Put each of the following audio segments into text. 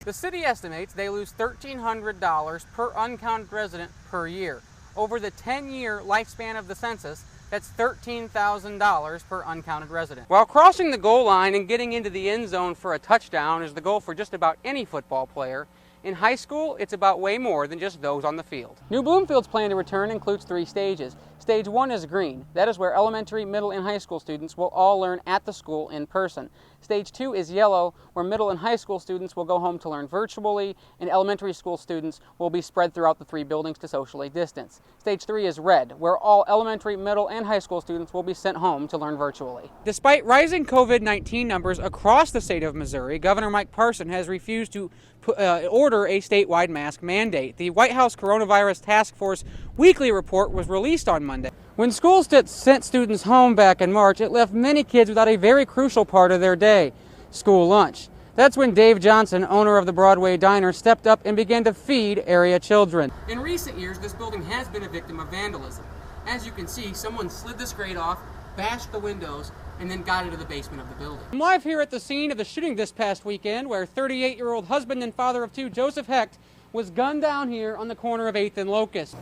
The city estimates they lose $1,300 per uncounted resident per year. Over the 10-year lifespan of the census, that's $13,000 per uncounted resident. While crossing the goal line and getting into the end zone for a touchdown is the goal for just about any football player, in high school, it's about way more than just those on the field. New Bloomfield's plan to return includes 3 stages. Stage 1 is green. That is where elementary, middle, and high school students will all learn at the school in person. Stage 2 is yellow, where middle and high school students will go home to learn virtually, and elementary school students will be spread throughout the 3 buildings to socially distance. Stage 3 is red, where all elementary, middle, and high school students will be sent home to learn virtually. Despite rising COVID-19 numbers across the state of Missouri, Governor Mike Parson has refused to order a statewide mask mandate. The White House Coronavirus Task Force weekly report was released on Monday. When schools sent students home back in March, it left many kids without a very crucial part of their day, school lunch. That's when Dave Johnson, owner of the Broadway Diner, stepped up and began to feed area children. In recent years, this building has been a victim of vandalism. As you can see, someone slid this grate off, bashed the windows, and then got into the basement of the building. I'm live here at the scene of the shooting this past weekend, where 38-year-old husband and father of 2, Joseph Hecht, was gunned down here on the corner of 8th and Locust.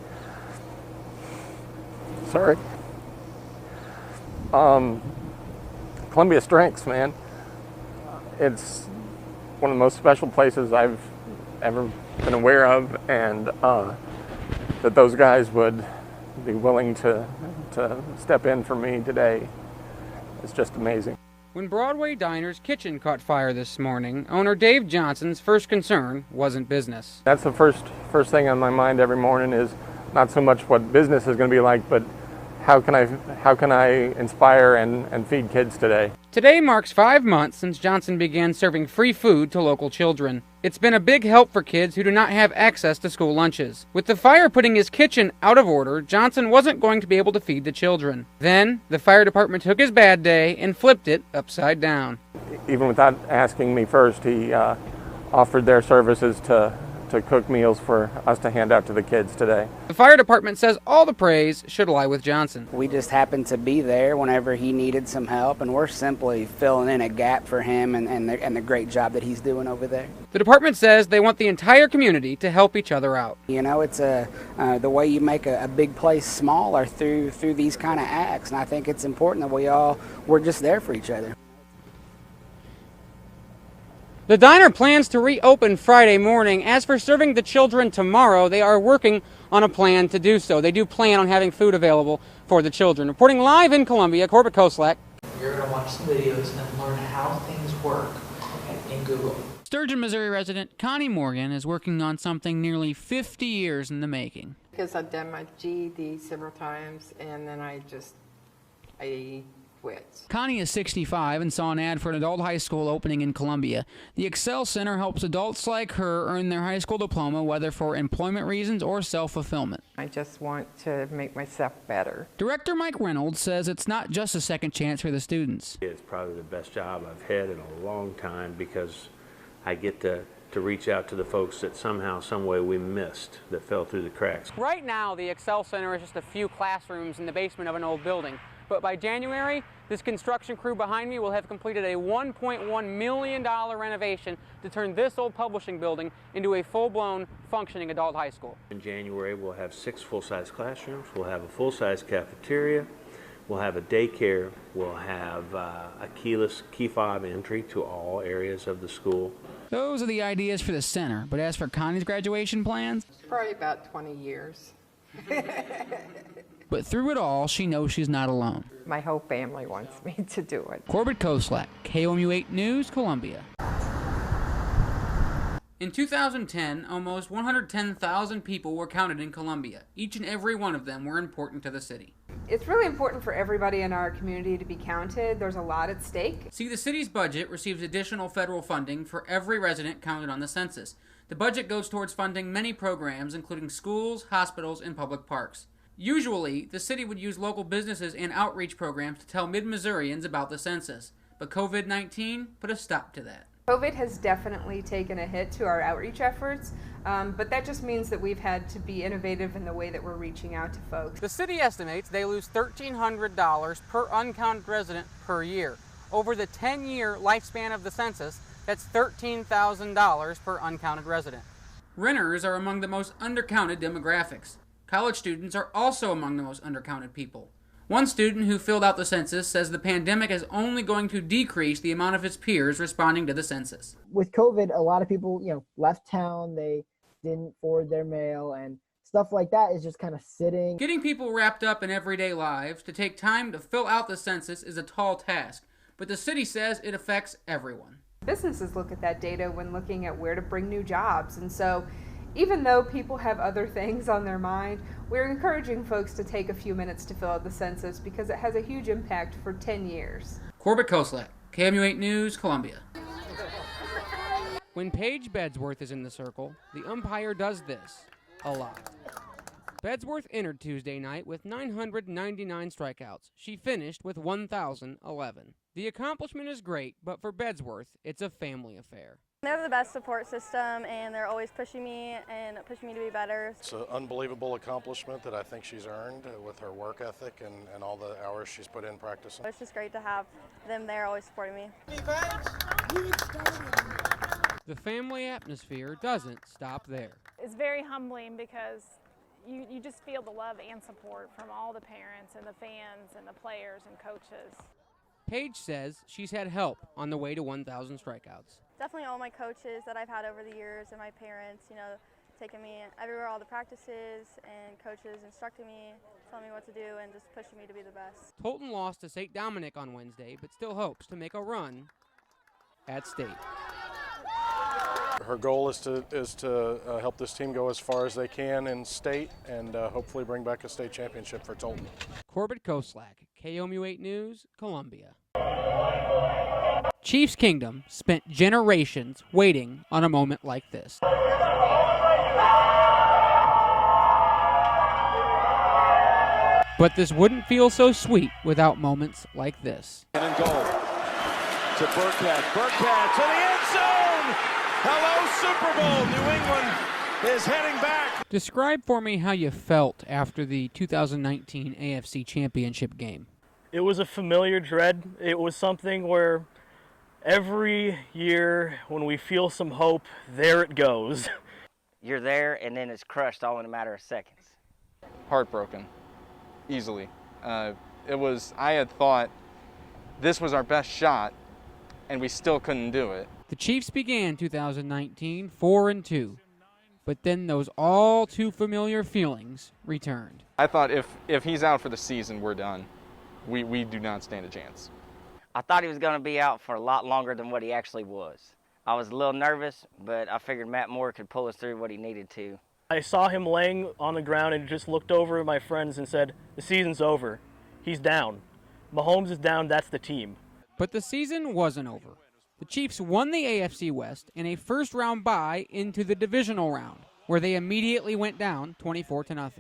Sorry. Columbia Strengths, man. It's one of the most special places I've ever been aware of, and that those guys would be willing to step in for me today. It's just amazing. When Broadway Diner's kitchen caught fire this morning, owner Dave Johnson's first concern wasn't business. That's the first thing on my mind every morning, is not so much what business is going to be like, but how can I inspire and feed kids today? Today marks 5 months since Johnson began serving free food to local children. It's been a big help for kids who do not have access to school lunches. With the fire putting his kitchen out of order, Johnson wasn't going to be able to feed the children. Then, the fire department took his bad day and flipped it upside down. Even without asking me first, he offered their services to cook meals for us to hand out to the kids today. The fire department says all the praise should lie with Johnson. We just happened to be there whenever he needed some help, and we're simply filling in a gap for him and the great job that he's doing over there. The department says they want the entire community to help each other out. You know, it's the way you make a big place smaller through these kind of acts, and I think it's important that we're just there for each other. The diner plans to reopen Friday morning. As for serving the children tomorrow, they are working on a plan to do so. They do plan on having food available for the children. Reporting live in Columbia, Korbett Koselak. You're going to watch some videos and learn how things work in Google. Sturgeon, Missouri resident Connie Morgan is working on something nearly 50 years in the making. Because I've done my GED several times, and then I quit. Connie is 65 and saw an ad for an adult high school opening in Columbia. The Excel Center helps adults like her earn their high school diploma, whether for employment reasons or self-fulfillment. I just want to make myself better. Director Mike Reynolds says it's not just a second chance for the students. It's probably the best job I've had in a long time, because I get to reach out to the folks that somehow, some way we missed, that fell through the cracks. Right now, the Excel Center is just a few classrooms in the basement of an old building. But by January, this construction crew behind me will have completed a $1.1 million renovation to turn this old publishing building into a full-blown, functioning adult high school. In January, we'll have 6 full-size classrooms, we'll have a full-size cafeteria, we'll have a daycare, we'll have a keyless, key fob entry to all areas of the school. Those are the ideas for the center, but as for Connie's graduation plans? Probably about 20 years. But through it all, she knows she's not alone. My whole family wants me to do it. Korbett Koselak, KOMU 8 News, Columbia. In 2010, almost 110,000 people were counted in Columbia. Each and every one of them were important to the city. It's really important for everybody in our community to be counted. There's a lot at stake. See, the city's budget receives additional federal funding for every resident counted on the census. The budget goes towards funding many programs, including schools, hospitals, and public parks. Usually, the city would use local businesses and outreach programs to tell mid-Missourians about the census, but COVID-19 put a stop to that. COVID has definitely taken a hit to our outreach efforts, but that just means that we've had to be innovative in the way that we're reaching out to folks. The city estimates they lose $1,300 per uncounted resident per year. Over the 10-year lifespan of the census, That's $13,000 per uncounted resident. Renters are among the most undercounted demographics. College students are also among the most undercounted people. One student who filled out the census says the pandemic is only going to decrease the amount of his peers responding to the census. With COVID, a lot of people, left town. They didn't forward their mail, and stuff like that is just kind of sitting. Getting people wrapped up in everyday lives to take time to fill out the census is a tall task, but the city says it affects everyone. Businesses look at that data when looking at where to bring new jobs, and so even though people have other things on their mind, we're encouraging folks to take a few minutes to fill out the census because it has a huge impact for 10 years. Korbett Koselak, KMU8 News, Columbia. When Paige Bedsworth is in the circle, the umpire does this a lot. Bedsworth entered Tuesday night with 999 strikeouts. She finished with 1,011. The accomplishment is great, but for Bedsworth, it's a family affair. They're the best support system, and they're always pushing me to be better. It's an unbelievable accomplishment that I think she's earned with her work ethic and all the hours she's put in practicing. It's just great to have them there always supporting me. The family atmosphere doesn't stop there. It's very humbling because you just feel the love and support from all the parents and the fans and the players and coaches. Paige says she's had help on the way to 1,000 strikeouts. Definitely all my coaches that I've had over the years and my parents, taking me everywhere, all the practices, and coaches instructing me, telling me what to do, and just pushing me to be the best. Tolton lost to St. Dominic on Wednesday, but still hopes to make a run at state. Her goal is to help this team go as far as they can in state and hopefully bring back a state championship for Tolton. Korbett Koselak, KMU8 News, Columbia. Chiefs Kingdom spent generations waiting on a moment like this. But this wouldn't feel so sweet without moments like this. And goal to Burkhead. Burkhead to the end zone. Hello, Super Bowl. New England is heading back. Describe for me how you felt after the 2019 AFC Championship game. It was a familiar dread. It was something where every year when we feel some hope, there it goes. You're there and then it's crushed all in a matter of seconds. Heartbroken, easily. I had thought this was our best shot and we still couldn't do it. The Chiefs began 2019 4-2, but then those all too familiar feelings returned. I thought if he's out for the season, we're done. We do not stand a chance. I thought he was going to be out for a lot longer than what he actually was. I was a little nervous, but I figured Matt Moore could pull us through what he needed to. I saw him laying on the ground and just looked over at my friends and said, the season's over. He's down. Mahomes is down, that's the team. But the season wasn't over. The Chiefs won the AFC West in a first-round bye into the divisional round, where they immediately went down 24-0.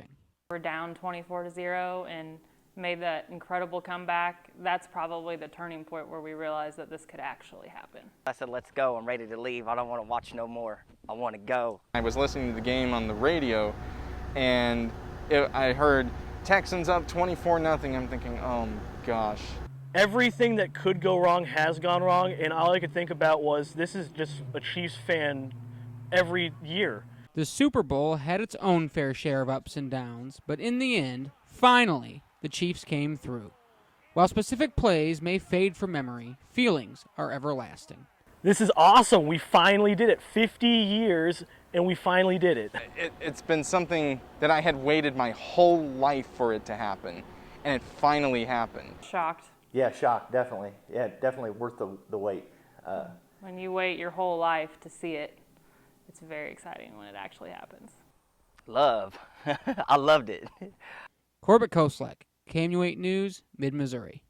We're down 24-0 and made that incredible comeback. That's probably the turning point where we realized that this could actually happen. I said, let's go. I'm ready to leave. I don't want to watch no more. I want to go. I was listening to the game on the radio, and I heard Texans up 24-0. I'm thinking, oh gosh. Everything that could go wrong has gone wrong, and all I could think about was this is just a Chiefs fan every year. The Super Bowl had its own fair share of ups and downs, but in the end, finally, the Chiefs came through. While specific plays may fade from memory, feelings are everlasting. This is awesome. We finally did it. 50 years, and we finally did it. It's been something that I had waited my whole life for it to happen, and it finally happened. Shocked. Yeah, shocked, definitely. Yeah, definitely worth the wait. When you wait your whole life to see it, it's very exciting when it actually happens. Love. I loved it. Korbett Koselak, KMU8 News, Mid-Missouri.